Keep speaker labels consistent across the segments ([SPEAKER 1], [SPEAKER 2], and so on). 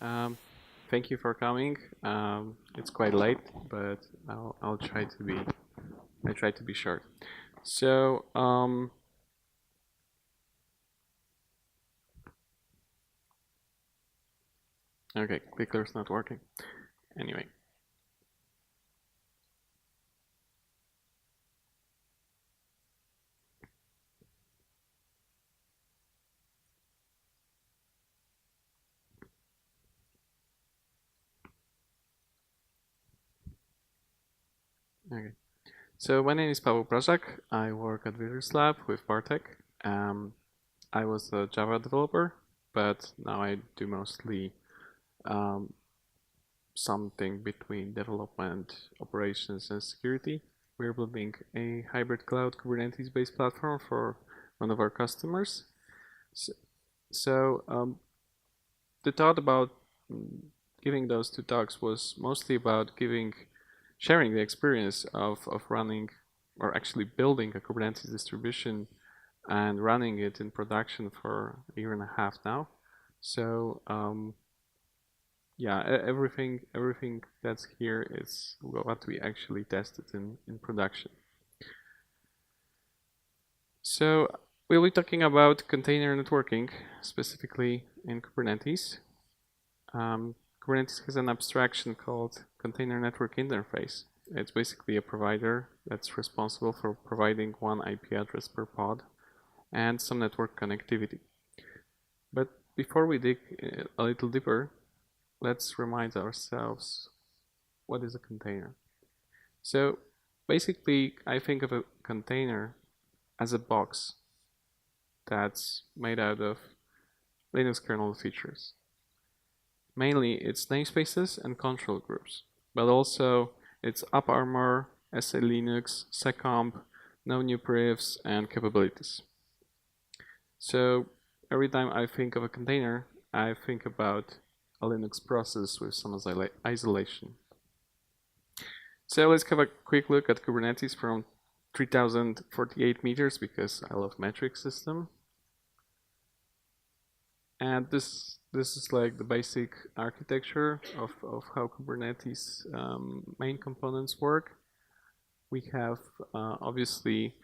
[SPEAKER 1] Um, Thank you for coming. It's quite late, but I'll try to be short. So okay, clicker's not working. Anyway, okay. So my name is Paweł Prażak. I work at Visuals Lab with Bartek. I was a Java developer, but now I do mostly um, something between development, operations, and security. We're building a hybrid cloud Kubernetes-based platform for one of our customers. So, the thought about giving those two talks was mostly about sharing the experience of running or actually building a Kubernetes distribution and running it in production for a year and a half now. So yeah, everything that's here is what we actually tested in production. So we'll be talking about container networking, specifically in Kubernetes. Kubernetes has an abstraction called Container Network Interface. It's basically a provider that's responsible for providing one IP address per pod and some network connectivity. But before we dig a little deeper, let's remind ourselves, what is a container? So basically, I think of a container as a box that's made out of Linux kernel features. Mainly it's namespaces and control groups, but also it's AppArmor, SA Linux, seccomp, no new privs, and capabilities. So every time I think of a container, I think about a Linux process with some isolation. So let's have a quick look at Kubernetes from 3048 meters because I love metric system. And this is like the basic architecture of how Kubernetes main components work. We have obviously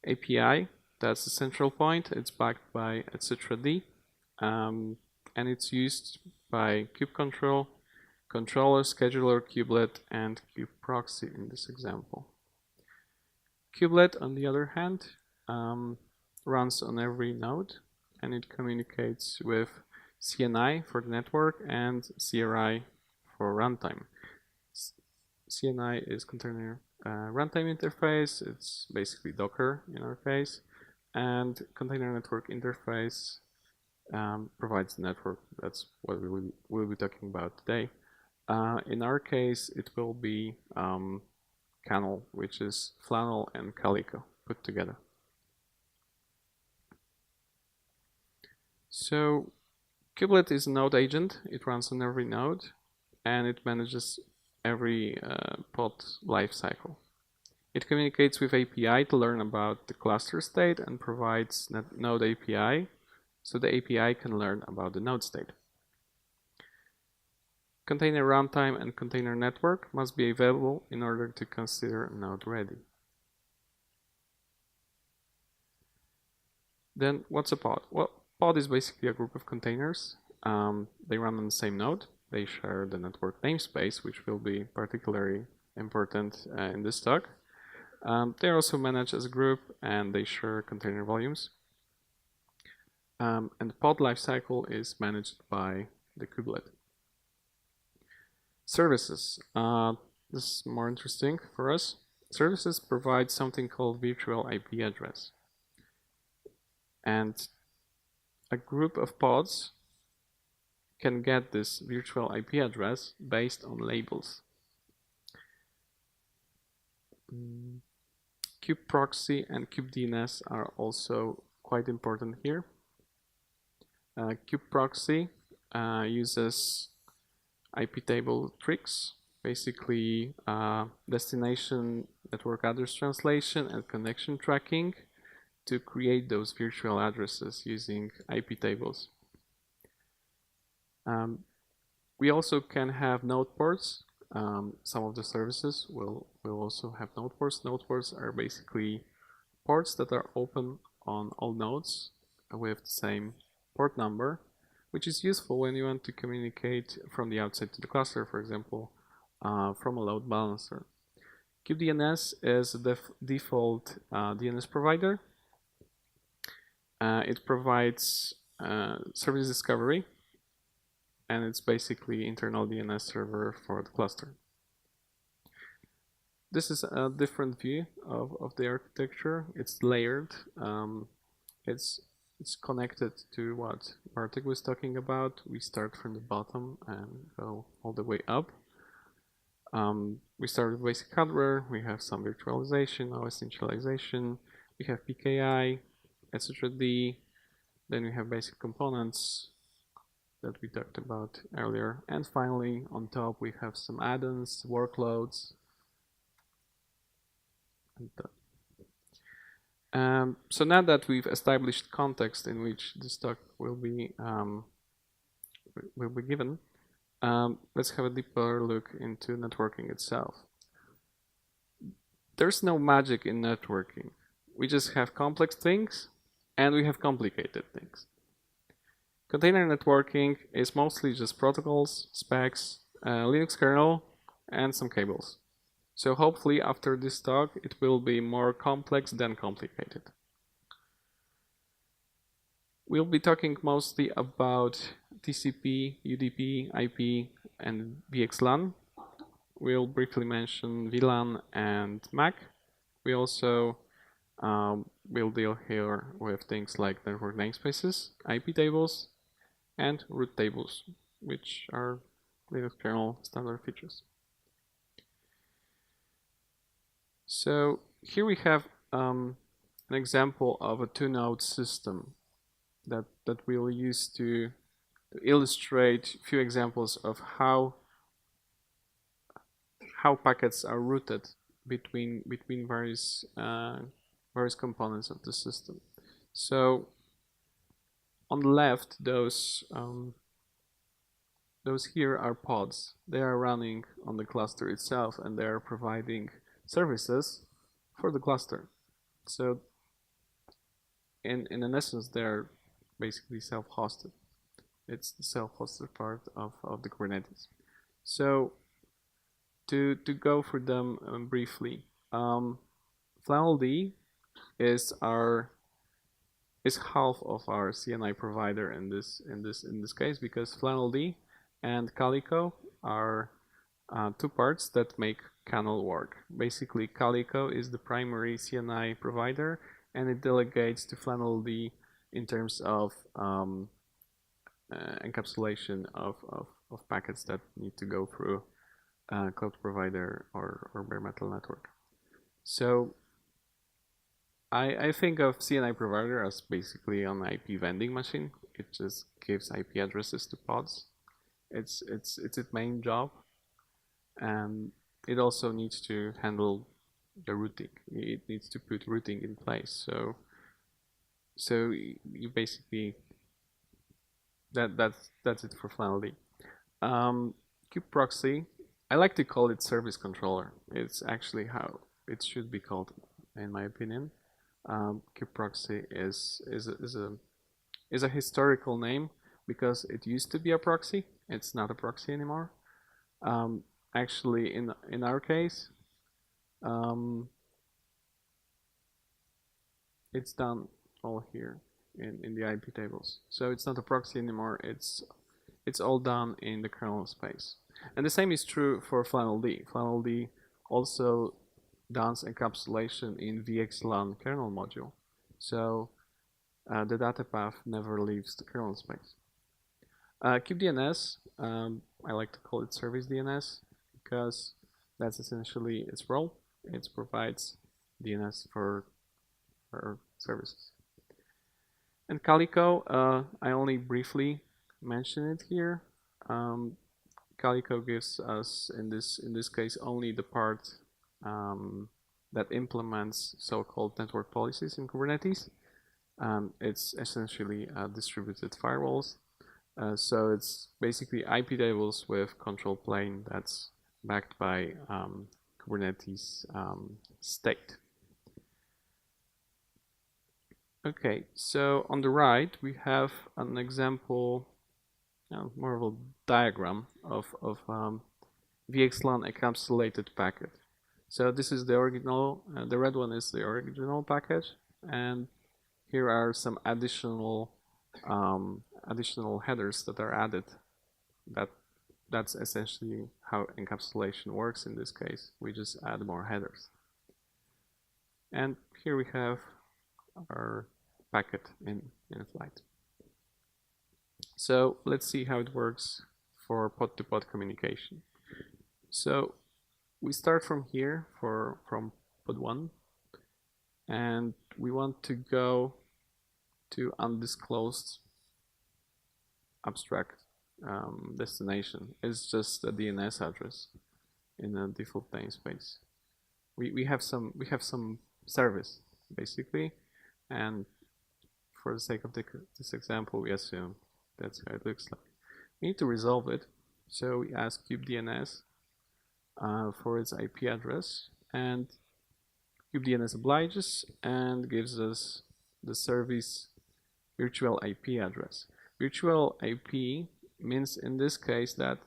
[SPEAKER 1] API, that's the central point. It's backed by etc.d, and it's used by kubecontrol, controller, scheduler, kubelet, and kubeproxy in this example. Kubelet, on the other hand, runs on every node, and it communicates with CNI for the network and CRI for runtime. CNI is container runtime interface. It's basically Docker in our case, and container network interface provides the network. That's what we'll be talking about today. In our case, it will be Canal, which is Flannel and Calico put together. So Kubelet is a node agent. It runs on every node, and it manages every pod lifecycle. It communicates with API to learn about the cluster state and provides node API, so the API can learn about the node state. Container runtime and container network must be available in order to consider node ready. Then what's a pod? Well, pod is basically a group of containers. They run on the same node. They share the network namespace, which will be particularly important in this talk. They are also managed as a group, and they share container volumes. And the pod lifecycle is managed by the kubelet. Services. This is more interesting for us. Services provide something called virtual IP address. And a group of pods can get this virtual IP address based on labels. kubeproxy and kubedns are also quite important here. kubeproxy uses IP table tricks, basically destination network address translation and connection tracking to create those virtual addresses using IP tables. We also can have node ports. Some of the services will also have node ports. Node ports are basically ports that are open on all nodes with the same port number, which is useful when you want to communicate from the outside to the cluster, for example, from a load balancer. kubedns is the default DNS provider. It provides service discovery, and it's basically internal DNS server for the cluster. This is a different view of the architecture. It's layered. It's connected to what Bartek was talking about. We start from the bottom and go all the way up. We start with basic hardware. We have some virtualization, OS initialization. We have PKI, etc.D. Then we have basic components that we talked about earlier. And finally, on top, we have some add-ons, workloads. So now that we've established context in which this talk will be given, let's have a deeper look into networking itself. There's no magic in networking. We just have complex things and we have complicated things. Container networking is mostly just protocols, specs, Linux kernel, and some cables. So hopefully after this talk it will be more complex than complicated. We'll be talking mostly about TCP, UDP, IP, and VXLAN. We'll briefly mention VLAN and MAC. We also will deal here with things like network namespaces, IP tables, and root tables, which are Linux kernel standard features. So here we have an example of a two-node system that we'll use to illustrate a few examples of how packets are routed between various components of the system. So on the left, those here are pods. They are running on the cluster itself, and they are providing services for the cluster. So in an essence, they're basically self-hosted. It's the self-hosted part of the Kubernetes. So to go through them briefly, FlannelD is half of our CNI provider in this case, because FlannelD and Calico are two parts that make Canal work. Basically, Calico is the primary CNI provider, and it delegates to FlannelD in terms of encapsulation of packets that need to go through cloud provider or bare metal network. So I think of CNI provider as basically an IP vending machine. It just gives IP addresses to pods. It's its main job, and it also needs to handle the routing. It needs to put routing in place. So you basically that's it for FlannelD. Kubeproxy, I like to call it service controller. It's actually how it should be called, in my opinion. Kubeproxy is a historical name because it used to be a proxy. It's not a proxy anymore. Actually, in our case, it's done all here in the IP tables. So it's not a proxy anymore. It's all done in the kernel space. And the same is true for FlannelD. FlannelD also does encapsulation in VXLAN kernel module. So the data path never leaves the kernel space. kubedns, I like to call it service DNS because that's essentially its role. It provides DNS for services. And Calico, I only briefly mention it here. Calico gives us, in this case, only the part that implements so-called network policies in Kubernetes. It's essentially distributed firewalls. So it's basically IP tables with control plane that's backed by Kubernetes state. Okay, so on the right we have an example, more of a diagram of VXLAN encapsulated packet. So this is the original, the red one is the original packet, and here are some additional headers that are added. That's essentially how encapsulation works in this case. We just add more headers. And here we have our packet in flight. So let's see how it works for pod-to-pod communication. So we start from here from pod 1, and we want to go to undisclosed abstract destination. It's just a DNS address in a default namespace. We have some service basically, and for the sake of this example, we assume that's how it looks like. We need to resolve it, so we ask kubedns for its IP address, and kubedns obliges and gives us the service virtual IP address. Virtual IP means in this case that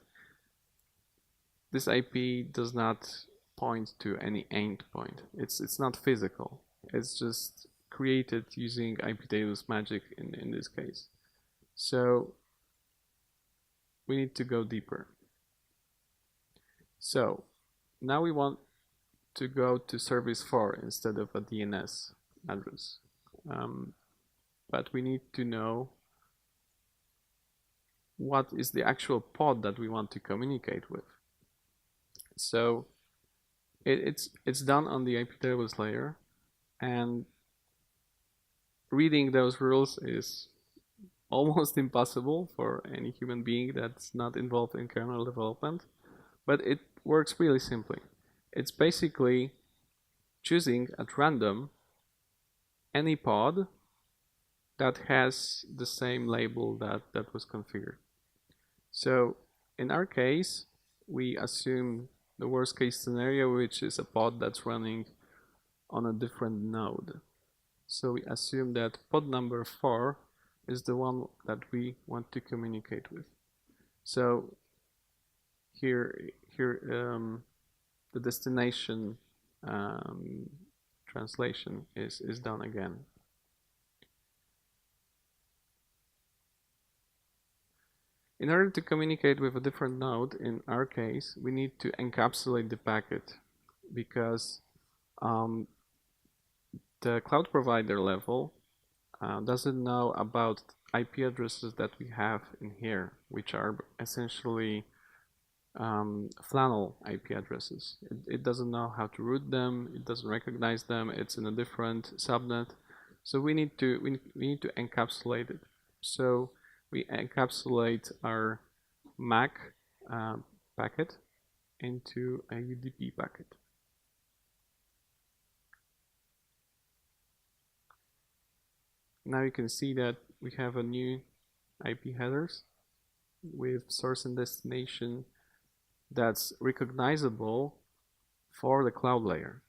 [SPEAKER 1] this IP does not point to any endpoint. It's not physical. It's just created using IP tables magic in this case. So we need to go deeper. So now we want to go to service 4 instead of a DNS address. But we need to know what is the actual pod that we want to communicate with. So it's done on the IP tables layer, and reading those rules is almost impossible for any human being that's not involved in kernel development, but it works really simply. It's basically choosing at random any pod that has the same label that was configured. So in our case, we assume the worst case scenario, which is a pod that's running on a different node. So we assume that pod number 4 is the one that we want to communicate with. So here the destination translation is done again. In order to communicate with a different node, in our case, we need to encapsulate the packet, because the cloud provider level doesn't know about IP addresses that we have in here, which are essentially flannel IP addresses. It doesn't know how to route them. It doesn't recognize them. It's in a different subnet. So we need to encapsulate it. So we encapsulate our MAC packet into a UDP packet. Now you can see that we have a new IP headers with source and destination that's recognizable for the cloud layer.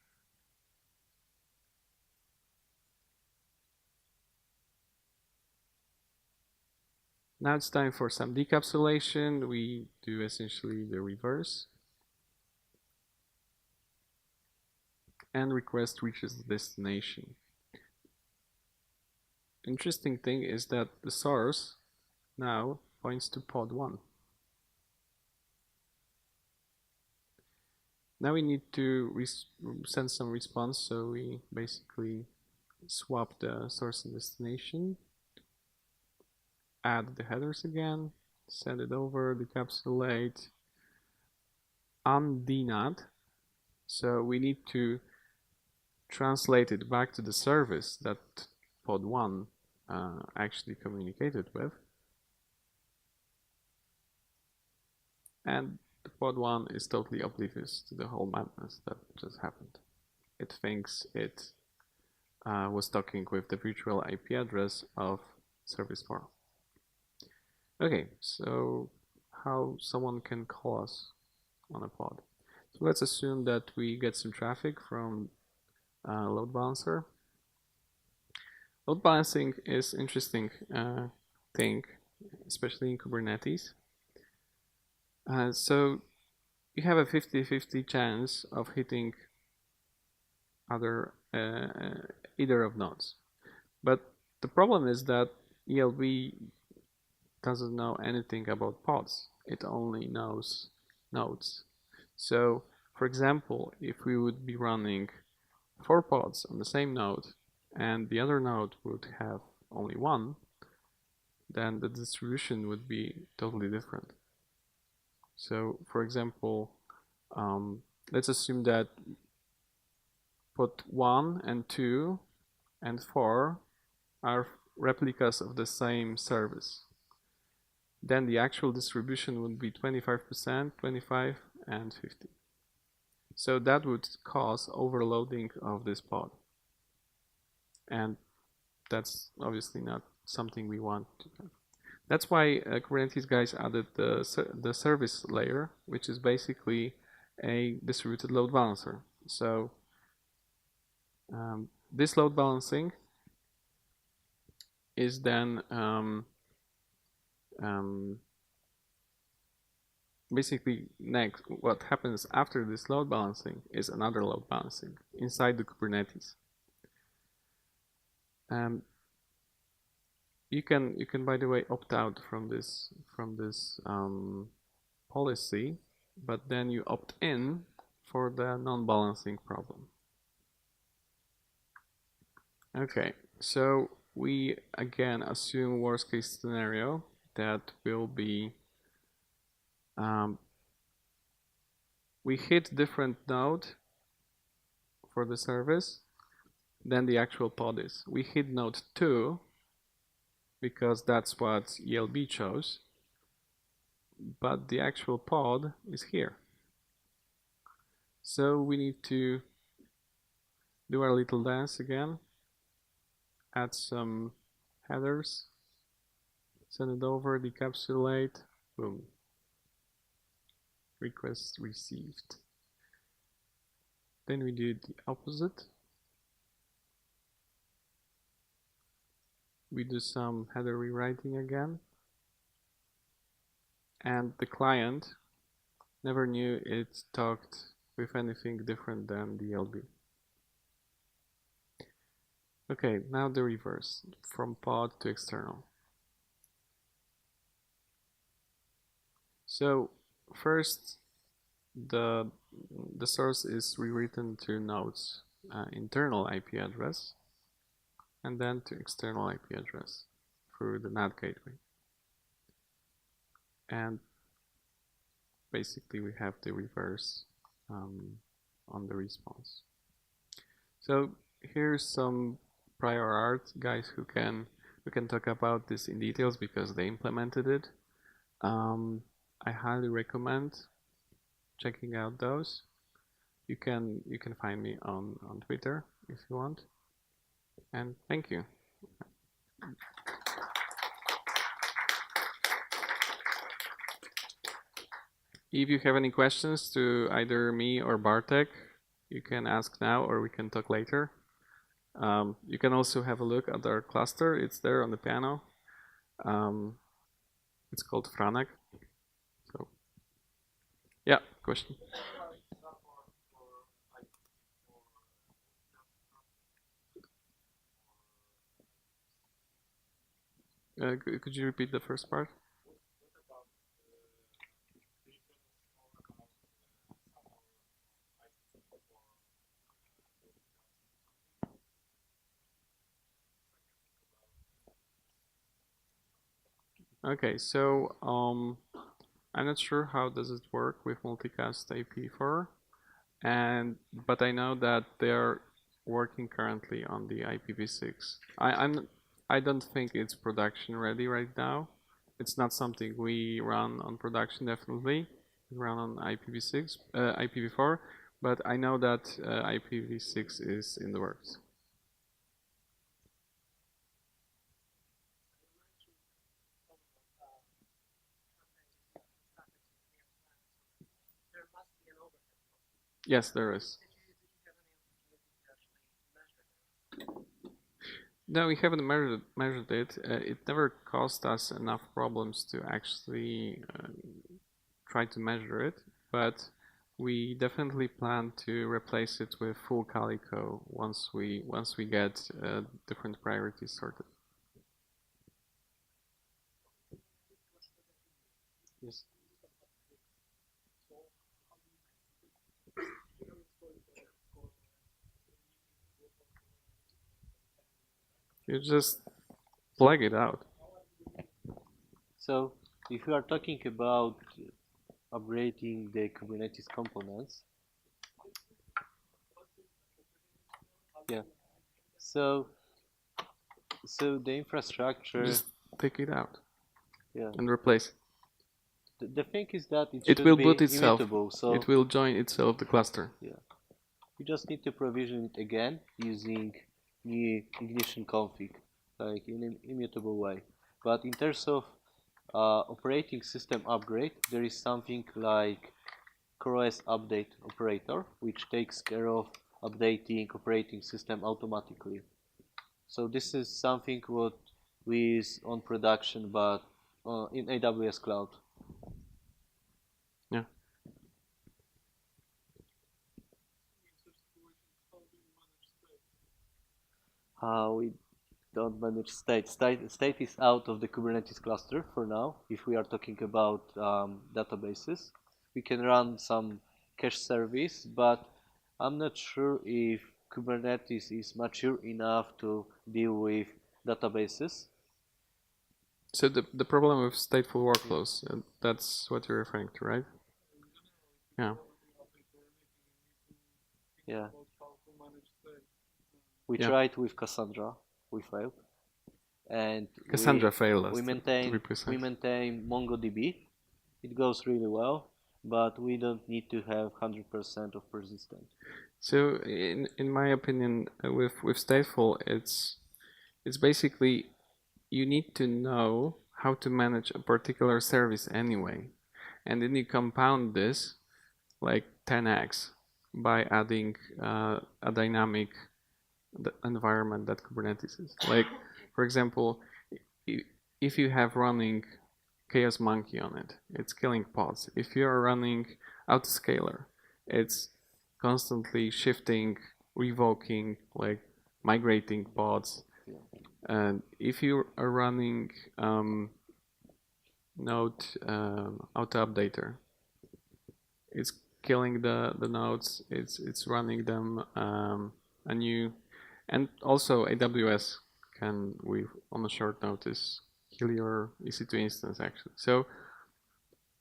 [SPEAKER 1] Now it's time for some decapsulation. We do essentially the reverse. And request reaches the destination. Interesting thing is that the source now points to pod 1. Now we need to send some response, so we basically swap the source and destination, add the headers again, send it over, decapsulate, undnat. So we need to translate it back to the service that pod 1 actually communicated with. And the pod 1 is totally oblivious to the whole madness that just happened. It thinks it was talking with the virtual IP address of service 4. Okay, so how someone can call us on a pod. So let's assume that we get some traffic from a load balancer. Load balancing is interesting thing, especially in Kubernetes. So you have a 50-50 chance of hitting either of nodes. But the problem is that ELB doesn't know anything about pods. It only knows nodes. So, for example, if we would be running 4 pods on the same node and the other node would have only 1, then the distribution would be totally different. So, for example, let's assume that pod 1 and 2 and 4 are replicas of the same service. Then the actual distribution would be 25%, 25, and 50. So that would cause overloading of this pod. And that's obviously not something we want to have. That's why Kubernetes guys added the service layer, which is basically a distributed load balancer. So this load balancing is then basically next, what happens after this load balancing is another load balancing inside the Kubernetes. You can by the way opt out from this policy, but then you opt in for the non-balancing problem. Okay, so we again assume worst case scenario that will be we hit different node for the service than the actual pod is. We hit node 2 because that's what ELB chose, but the actual pod is here. So we need to do our little dance again, add some headers, send it over, decapsulate, boom. Request received. Then we do the opposite. We do some header rewriting again. And the client never knew it talked with anything different than the LB. Okay, now the reverse, from pod to external. So first, the source is rewritten to node's internal IP address, and then to external IP address through the NAT gateway. And basically we have the reverse on the response. So here's some prior art, guys we can talk about this in details because they implemented it. I highly recommend checking out those. You can find me on Twitter if you want. And thank you. If you have any questions to either me or Bartek, you can ask now or we can talk later. You can also have a look at our cluster. It's there on the panel. It's called Prażak. So, yeah, question. Could you repeat the first part? Okay, so I'm not sure how does it work with multicast IPv4, but I know that they're working currently on the IPv6. I don't think it's production ready right now. It's not something we run on production definitely. We run on IPv4, but I know that IPv6 is in the works. Yes, there is. No, we haven't measured it. It never caused us enough problems to actually try to measure it, but we definitely plan to replace it with full Calico once we get different priorities sorted. Yes. You just plug it out.
[SPEAKER 2] So if you are talking about upgrading the Kubernetes components, yeah. So the infrastructure.
[SPEAKER 1] Just take it out.
[SPEAKER 2] Yeah.
[SPEAKER 1] And replace.
[SPEAKER 2] The thing is that it
[SPEAKER 1] It
[SPEAKER 2] should
[SPEAKER 1] will
[SPEAKER 2] be
[SPEAKER 1] boot itself.
[SPEAKER 2] immutable. So
[SPEAKER 1] it will join itself the cluster.
[SPEAKER 2] Yeah. You just need to provision it again using new ignition config, like in an immutable way. But in terms of operating system upgrade, there is something like CoreOS update operator, which takes care of updating operating system automatically. So this is something what we use on production, but in AWS cloud.
[SPEAKER 1] Yeah.
[SPEAKER 2] We don't manage state. State is out of the Kubernetes cluster for now. If we are talking about databases, we can run some cache service, but I'm not sure if Kubernetes is mature enough to deal with databases.
[SPEAKER 1] So the problem with stateful workflows, that's what you're referring to, right? Yeah.
[SPEAKER 2] Yeah. We tried with Cassandra, we failed. And
[SPEAKER 1] Cassandra failed.
[SPEAKER 2] We maintain MongoDB. It goes really well, but we don't need to have 100% of persistence.
[SPEAKER 1] So in my opinion, with stateful, it's basically you need to know how to manage a particular service anyway, and then you compound this like 10x by adding a dynamic environment that Kubernetes is. Like, for example, if you have running Chaos Monkey on it, it's killing pods. If you are running Autoscaler, it's constantly shifting, revoking, like migrating pods. And if you are running node auto updater, it's killing the nodes. It's running them anew, and also AWS can, on a short notice, kill your EC2 instance actually. So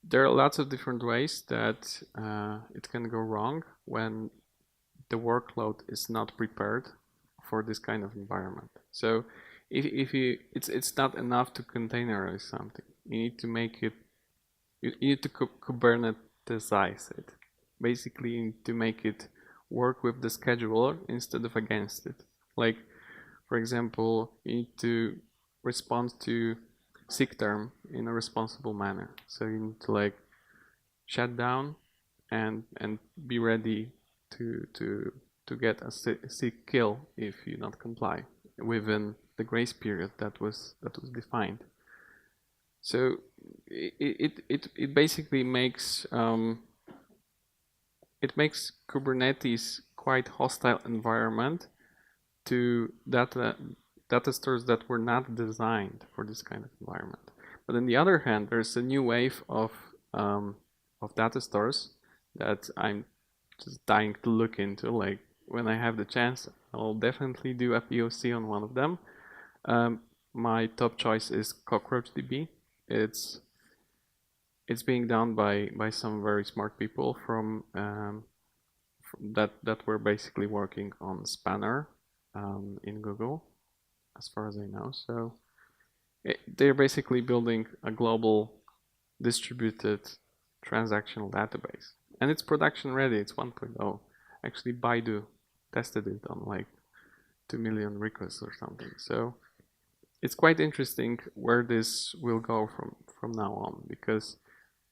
[SPEAKER 1] there are lots of different ways that it can go wrong when the workload is not prepared for this kind of environment. So if you, it's not enough to containerize something. You need to make it. You need to Kubernetize it. Basically, you need to make it work with the scheduler instead of against it. Like, for example, you need to respond to sick term in a responsible manner. So you need to like shut down and be ready to get a sick kill if you not comply within the grace period that was defined. So it basically makes it makes Kubernetes quite hostile environment to data stores that were not designed for this kind of environment. But on the other hand, there's a new wave of data stores that I'm just dying to look into. Like, when I have the chance, I'll definitely do a POC on one of them. My top choice is CockroachDB. It's being done by some very smart people from that were basically working on Spanner in Google, as far as I know. So they're basically building a global distributed transactional database, and it's production ready. It's 1.0. Actually, Baidu tested it on like 2 million requests or something. So it's quite interesting where this will go from now on, because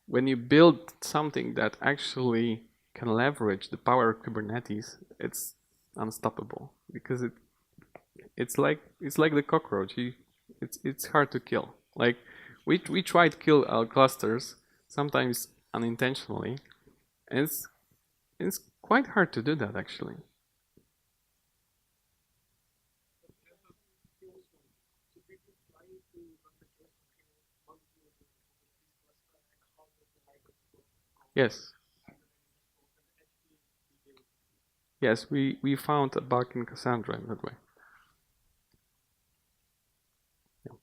[SPEAKER 1] when you build something that actually can leverage the power of Kubernetes, it's unstoppable because it's like the cockroach. It's hard to kill. Like we try to kill our clusters sometimes unintentionally, and it's quite hard to do that actually. Yes. Yes, we found a bug in Cassandra in that way. Yeah.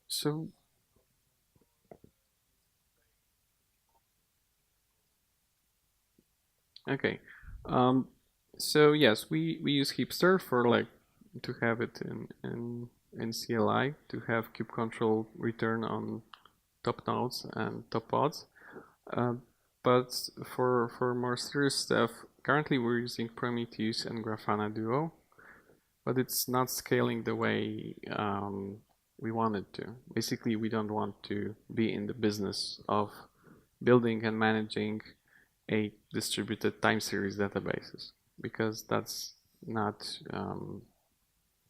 [SPEAKER 1] So okay, so yes, we use Hipster for like to have it in CLI to have kube control return on top nodes and top pods. But for more serious stuff, currently we're using Prometheus and Grafana Duo, but it's not scaling the way we want it to. Basically, we don't want to be in the business of building and managing a distributed time series databases because that's not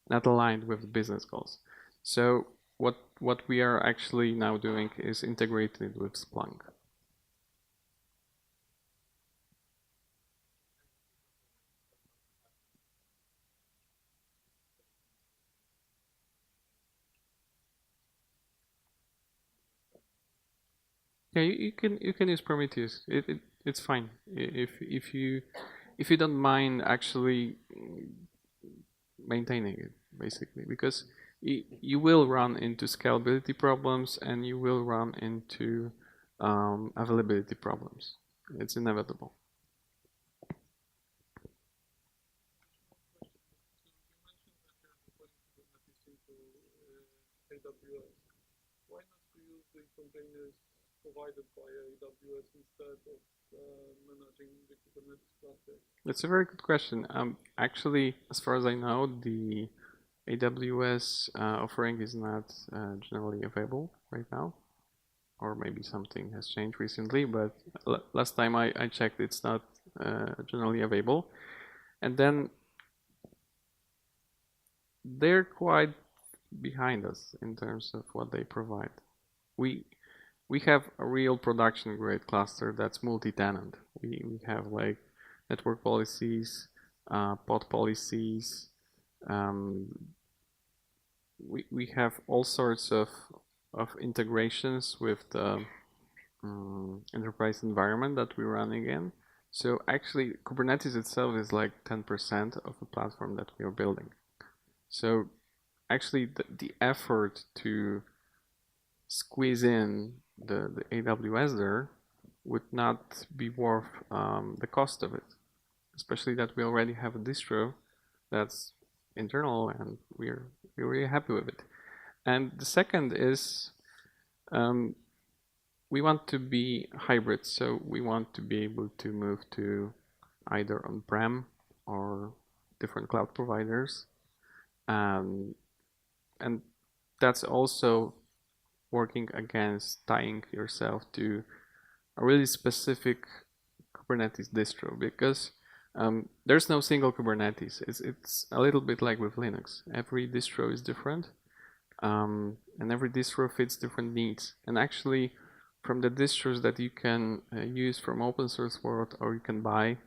[SPEAKER 1] not aligned with the business goals. So what we are actually now doing is integrating it with Splunk. Yeah, you can use Prometheus. It's fine if you don't mind actually maintaining it basically because you will run into scalability problems and you will run into availability problems. It's inevitable.
[SPEAKER 3] AWS. Why not to use the containers provided by AWS instead of managing the Kubernetes cluster?
[SPEAKER 1] That's a very good question. Actually, as far as I know, the AWS offering is not generally available right now, or maybe something has changed recently. But last time I checked, it's not generally available. And then they're quite behind us in terms of what they provide. We have a real production grade cluster that's multi-tenant. We have like network policies, pod policies. We have all sorts of integrations with the enterprise environment that we're running in. So actually, Kubernetes itself is like 10% of the platform that we are building. So actually, the effort to squeeze in the AWS there would not be worth the cost of it, especially that we already have a distro that's internal and we're really happy with it. And the second is we want to be hybrid, so we want to be able to move to either on-prem or different cloud providers. And that's also working against tying yourself to a really specific Kubernetes distro because there's no single Kubernetes. It's a little bit like with Linux. Every distro is different, and every distro fits different needs. And actually, from the distros that you can use from open source world or you can buy,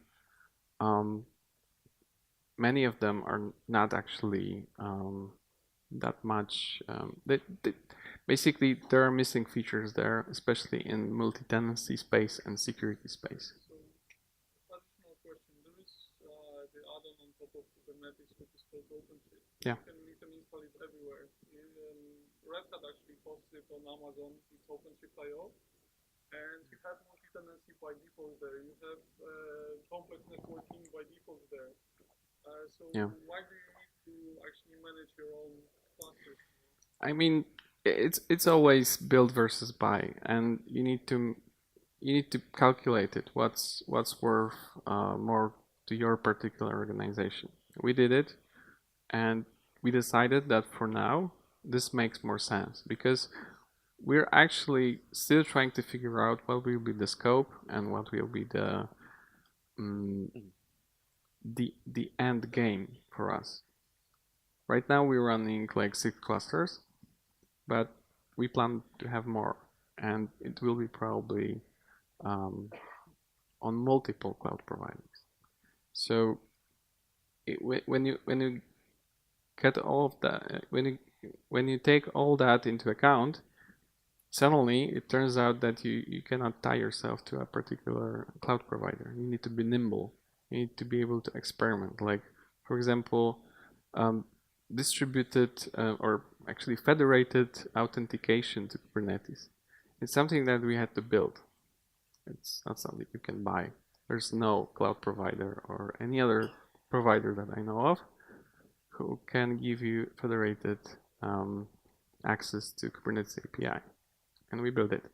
[SPEAKER 1] many of them are not actually that much. Basically, there are missing features there, especially in multi-tenancy space and security space.
[SPEAKER 3] So, additional question. There is the add-on on top of Kubernetes, which is called OpenShift.
[SPEAKER 1] Yeah.
[SPEAKER 3] You can install it everywhere. Red Hat actually posts it on Amazon. It's OpenShift.io. And you have multi-tenancy by default there. You have complex networking by default there. So
[SPEAKER 1] yeah.
[SPEAKER 3] Why do you need to actually manage your own clusters?
[SPEAKER 1] I mean, it's always build versus buy, and you need to calculate it. What's worth more to your particular organization? We did it, and we decided that for now this makes more sense, because we're actually still trying to figure out what will be the scope and what will be the end game for us. Right now we're running like 6 clusters, but we plan to have more, and it will be probably on multiple cloud providers. So when you get all of that, when you take all that into account, suddenly it turns out that you cannot tie yourself to a particular cloud provider. You need to be nimble. You need to be able to experiment. Like, for example, distributed or actually federated authentication to Kubernetes. It's something that we had to build. It's not something you can buy. There's no cloud provider or any other provider that I know of who can give you federated access to Kubernetes API. And we built it.